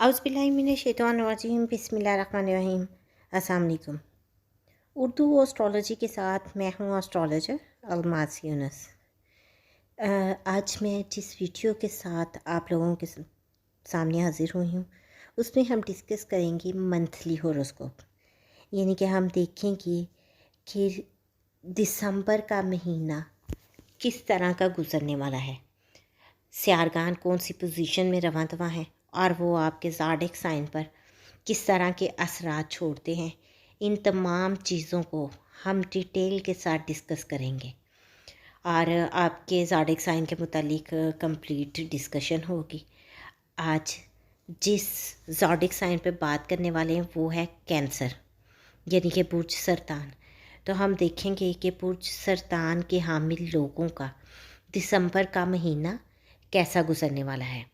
औज़ुबिल्लाहिमिनश्शैतानिर्रजीम बिस्मिल्लाहिर्रहमानिर्रहीम। अस्सलाम वालेकुम। उर्दू एस्ट्रोलॉजी के साथ मैं हूँ एस्ट्रोलॉजर अलमास यूनुस। आज मैं जिस वीडियो के साथ आप लोगों के सामने हाजिर हुई हूँ उसमें हम डिस्कस करेंगे मंथली हॉरोस्कोप, यानी कि हम देखेंगे कि दिसंबर का महीना किस तरह का गुजरने वाला है, सियारगान कौन सी पोजीशन में रवां तवां है और वो आपके ज़ोडिएक साइन पर किस तरह के असरात छोड़ते हैं। इन तमाम चीज़ों को हम डिटेल के साथ डिस्कस करेंगे और आपके ज़ोडिएक साइन के मुतालिक कंप्लीट डिस्कशन होगी। आज जिस ज़ोडिएक साइन पे बात करने वाले हैं वो है कैंसर, यानी कि बुर्ज सरतान। तो हम देखेंगे कि बुर्ज सरतान के हामिल लोगों का दिसंबर का महीना कैसा गुजरने वाला है।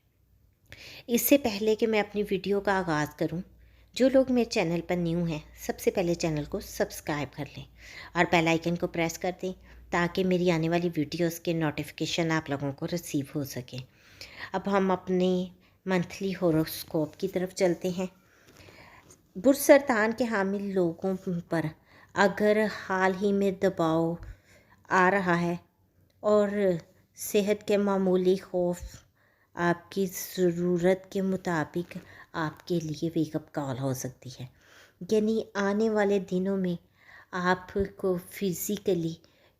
इससे पहले कि मैं अपनी वीडियो का आगाज़ करूं, जो लोग मेरे चैनल पर न्यू हैं सबसे पहले चैनल को सब्सक्राइब कर लें और बेल आइकन को प्रेस कर दें ताकि मेरी आने वाली वीडियोस के नोटिफिकेशन आप लोगों को रिसीव हो सके। अब हम अपने मंथली हॉरोस्कोप की तरफ चलते हैं। बुर्ज सरतान के हामिल लोगों पर अगर हाल ही में दबाव आ रहा है और सेहत के मामूली खौफ आपकी ज़रूरत के मुताबिक आपके लिए वेकअप कॉल हो सकती है, यानी आने वाले दिनों में आपको फिज़िकली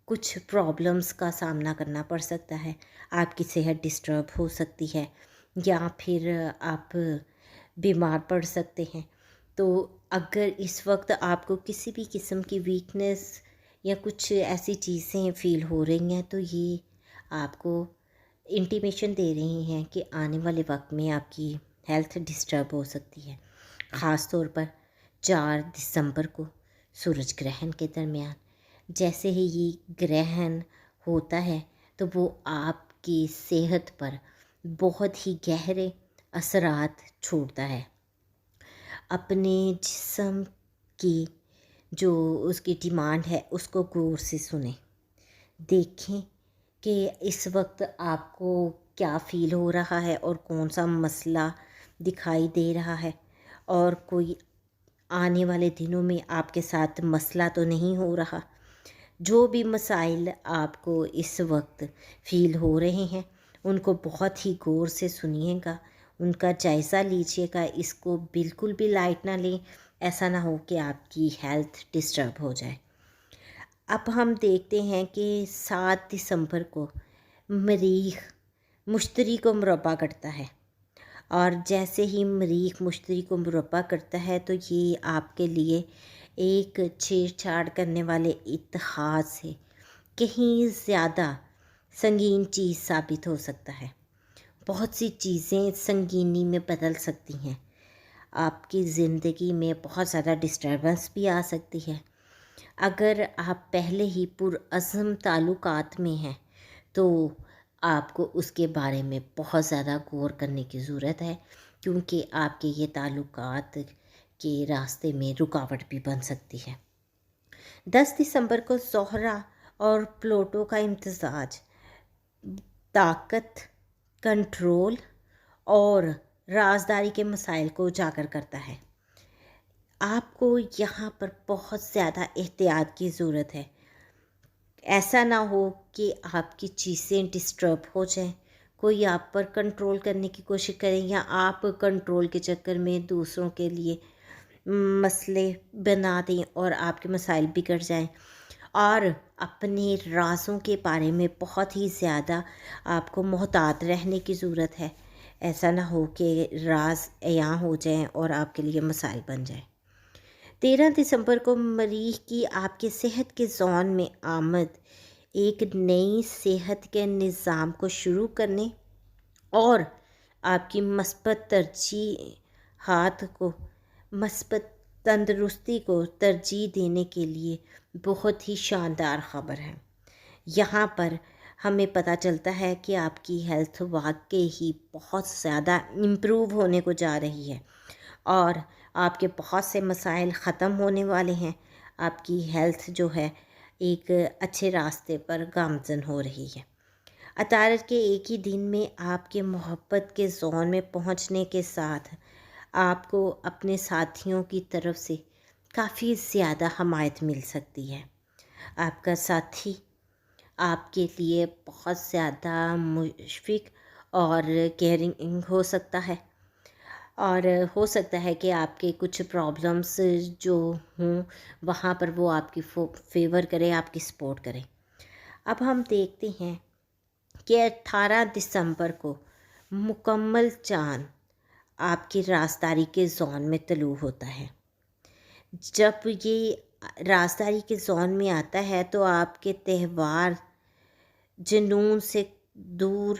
कुछ प्रॉब्लम्स का सामना करना पड़ सकता है। आपकी सेहत डिस्टर्ब हो सकती है या फिर आप बीमार पड़ सकते हैं। तो अगर इस वक्त आपको किसी भी किस्म की वीकनेस या कुछ ऐसी चीज़ें फ़ील हो रही हैं तो ये आपको इंटीमेशन दे रही हैं कि आने वाले वक्त में आपकी हेल्थ डिस्टर्ब हो सकती है। ख़ास तौर पर 4 दिसंबर को सूरज ग्रहण के दरमियान जैसे ही ये ग्रहण होता है तो वो आपकी सेहत पर बहुत ही गहरे असरात छोड़ता है। अपने जिस्म की जो उसकी डिमांड है उसको गौर से सुने, देखें कि इस वक्त आपको क्या फ़ील हो रहा है और कौन सा मसला दिखाई दे रहा है और कोई आने वाले दिनों में आपके साथ मसला तो नहीं हो रहा। जो भी मसाइल आपको इस वक्त फ़ील हो रहे हैं उनको बहुत ही गौर से सुनिएगा, उनका जायज़ा लीजिएगा। इसको बिल्कुल भी लाइट ना लें, ऐसा ना हो कि आपकी हेल्थ डिस्टर्ब हो जाए। अब हम देखते हैं कि 7 दिसंबर को मरीख मुश्तरी को मुरब्बा करता है और जैसे ही मरीख मुश्तरी को मुरब्बा करता है तो ये आपके लिए एक छेड़छाड़ करने वाले इत्तेहाद से कहीं ज़्यादा संगीन चीज़ साबित हो सकता है। बहुत सी चीज़ें संगीनी में बदल सकती हैं, आपकी ज़िंदगी में बहुत ज़्यादा डिस्टर्बेंस भी आ सकती है। अगर आप पहले ही पुरअज़्म ताल्लुकात में हैं तो आपको उसके बारे में बहुत ज़्यादा गौर करने की ज़रूरत है, क्योंकि आपके ये ताल्लुकात के रास्ते में रुकावट भी बन सकती है। 10 दिसंबर को ज़ोहरा और प्लूटो का इम्तिज़ाज ताकत, कंट्रोल और राजदारी के मसाइल को उजागर करता है। आपको यहाँ पर बहुत ज़्यादा एहतियात की ज़रूरत है। ऐसा ना हो कि आपकी चीज़ें डिस्टर्ब हो जाएं, कोई आप पर कंट्रोल करने की कोशिश करें या आप कंट्रोल के चक्कर में दूसरों के लिए मसले बना दें और आपके मसाइल बिगड़ जाएं। और अपने राज़ों के बारे में बहुत ही ज़्यादा आपको मोहतात रहने की ज़रूरत है। ऐसा ना हो कि राज अयां हो जाएं और आपके लिए मसाइल बन जाए। 13 दिसंबर को मरीख की आपके सेहत के जोन में आमद एक नई सेहत के निज़ाम को शुरू करने और आपकी मस्बत तरजीहात को, मस्बत तंदरुस्ती को तरजीह देने के लिए बहुत ही शानदार ख़बर है। यहाँ पर हमें पता चलता है कि आपकी हेल्थ वाकई ही बहुत ज़्यादा इम्प्रूव होने को जा रही है और आपके बहुत से मसाइल ख़त्म होने वाले हैं। आपकी हेल्थ जो है एक अच्छे रास्ते पर गामज़न हो रही है। अतारत के एक ही दिन में आपके मोहब्बत के जोन में पहुंचने के साथ آپ کو اپنے ساتھیوں کی طرف سے کافی زیادہ حمایت مل سکتی ہے۔ آپ کا ساتھی آپ کے لیے بہت زیادہ مشفق اور کیئرنگ ہو سکتا ہے، اور ہو سکتا ہے کہ آپ کے کچھ پرابلمس جو ہوں وہاں پر وہ آپ کی فیور کرے، آپ کی سپورٹ کرے۔ اب ہم دیکھتے ہیں کہ 18 دسمبر کو مکمل چاند آپ کی رازداری کے زون میں طلوع ہوتا ہے۔ جب یہ رازداری کے زون میں آتا ہے تو آپ کے تہوار جنون سے دور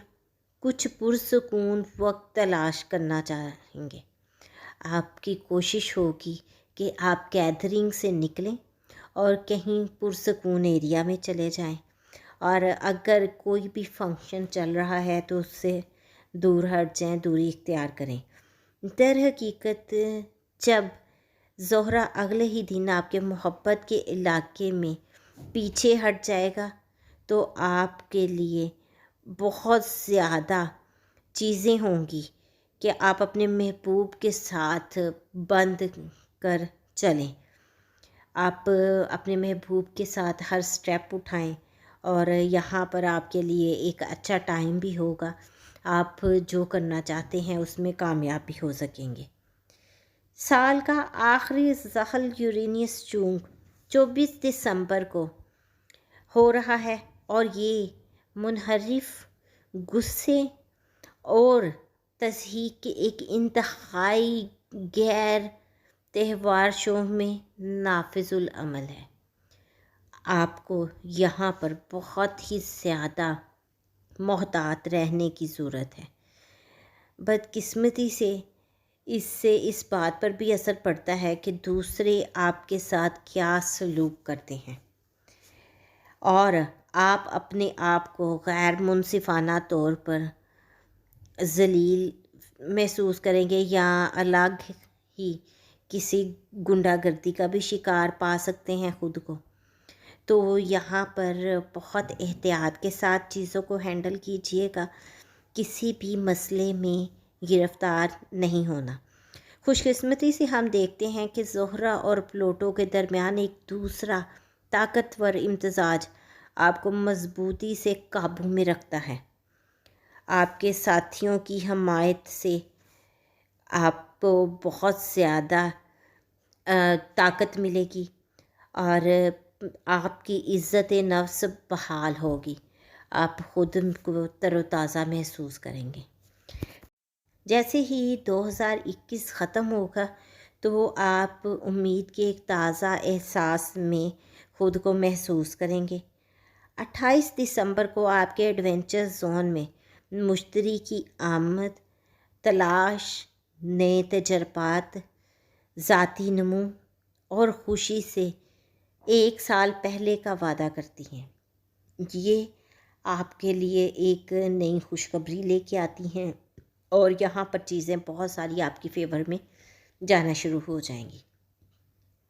کچھ پرسکون وقت تلاش کرنا چاہیں گے۔ آپ کی کوشش ہوگی کہ آپ گیدرنگ سے نکلیں اور کہیں پرسکون ایریا میں چلے جائیں، اور اگر کوئی بھی فنکشن چل رہا ہے تو اس سے دور ہٹ جائیں، دوری اختیار کریں۔ در حقیقت جب زہرہ اگلے ہی دن آپ کے محبت کے علاقے میں پیچھے ہٹ جائے گا تو آپ کے لیے بہت زیادہ چیزیں ہوں گی کہ آپ اپنے محبوب کے ساتھ بند کر چلیں، آپ اپنے محبوب کے ساتھ ہر سٹیپ اٹھائیں، اور یہاں پر آپ کے لیے ایک اچھا ٹائم بھی ہوگا، آپ جو کرنا چاہتے ہیں اس میں کامیاب بھی ہو سکیں گے۔ سال کا آخری زحل یورینیس چونک 24 دسمبر کو ہو رہا ہے، اور یہ منحرف غصے اور تضحیک کے ایک انتہائی غیر تہوار شو میں نافذ العمل ہے۔ آپ کو یہاں پر بہت ہی زیادہ محتاط رہنے کی ضرورت ہے۔ بدقسمتی سے اس بات پر بھی اثر پڑتا ہے کہ دوسرے آپ کے ساتھ کیا سلوک کرتے ہیں، اور آپ اپنے آپ کو غیر منصفانہ طور پر ذلیل محسوس کریں گے، یا الگ ہی کسی غنڈہ گردی کا بھی شکار پا سکتے ہیں خود کو۔ تو یہاں پر بہت احتیاط کے ساتھ چیزوں کو ہینڈل کیجیے گا، کسی بھی مسئلے میں گرفتار نہیں ہونا۔ خوش قسمتی سے ہم دیکھتے ہیں کہ زہرہ اور پلوٹو کے درمیان ایک دوسرا طاقتور امتزاج آپ کو مضبوطی سے قابو میں رکھتا ہے۔ آپ کے ساتھیوں کی حمایت سے آپ کو بہت زیادہ طاقت ملے گی، اور آپ کی عزت نفس بحال ہوگی، آپ خود کو تر و تازہ محسوس کریں گے۔ جیسے ہی 2021 ختم ہوگا تو آپ امید کے ایک تازہ احساس میں خود کو محسوس کریں گے۔ 28 دسمبر کو آپ کے ایڈونچر زون میں مشتری کی آمد، تلاش، نئے تجربات، ذاتی نمو اور خوشی سے ایک سال پہلے کا وعدہ کرتی ہیں۔ یہ آپ کے لیے ایک نئی خوشخبری لے کے آتی ہیں، اور یہاں پر چیزیں بہت ساری آپ کی فیور میں جانا شروع ہو جائیں گی۔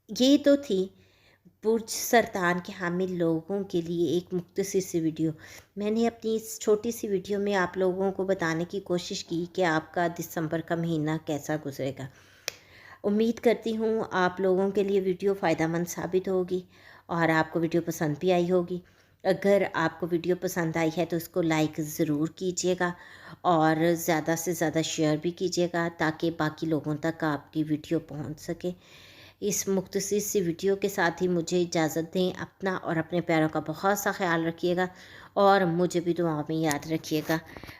یہ تو تھی برج سرطان کے حامل لوگوں کے لیے ایک مختصر سی ویڈیو۔ میں نے اپنی اس چھوٹی سی ویڈیو میں آپ لوگوں کو بتانے کی کوشش کی کہ آپ کا دسمبر کا مہینہ کیسا گزرے گا۔ امید کرتی ہوں آپ لوگوں کے لیے ویڈیو فائدہ مند ثابت ہوگی، اور آپ کو ویڈیو پسند بھی آئی ہوگی۔ اگر آپ کو ویڈیو پسند آئی ہے تو اس کو لائک ضرور کیجیے گا، اور زیادہ سے زیادہ شیئر بھی کیجیے گا تاکہ باقی لوگوں تک آپ کی ویڈیو پہنچ سکے۔ اس مختصر سی ویڈیو کے ساتھ ہی مجھے اجازت دیں۔ اپنا اور اپنے پیاروں کا بہت سا خیال رکھیے گا، اور مجھے بھی دعاؤں میں یاد رکھیے گا۔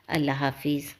اللہ حافظ۔